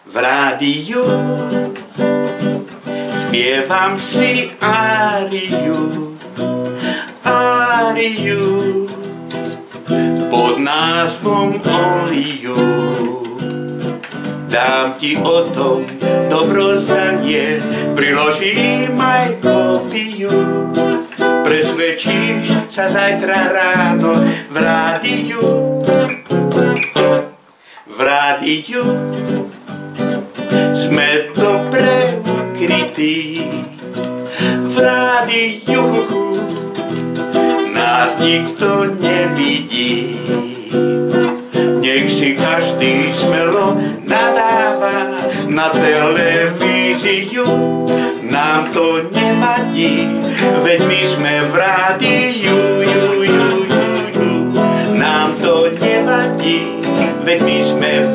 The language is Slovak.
V rádiu spievam si áriu, áriu pod názvom Oliu. Dám ti o tom dobrozdanie, priložím aj kópiu. Presvedčíš sa zajtra ráno v rádiu. V rádiu sme dobre ukrytí. V rádiu nás nikto nevidí. Nech si každý smelo nadáva na televíziu. Nám to nevadí, veď my sme v rádiu. Nám to nevadí, veď my sme v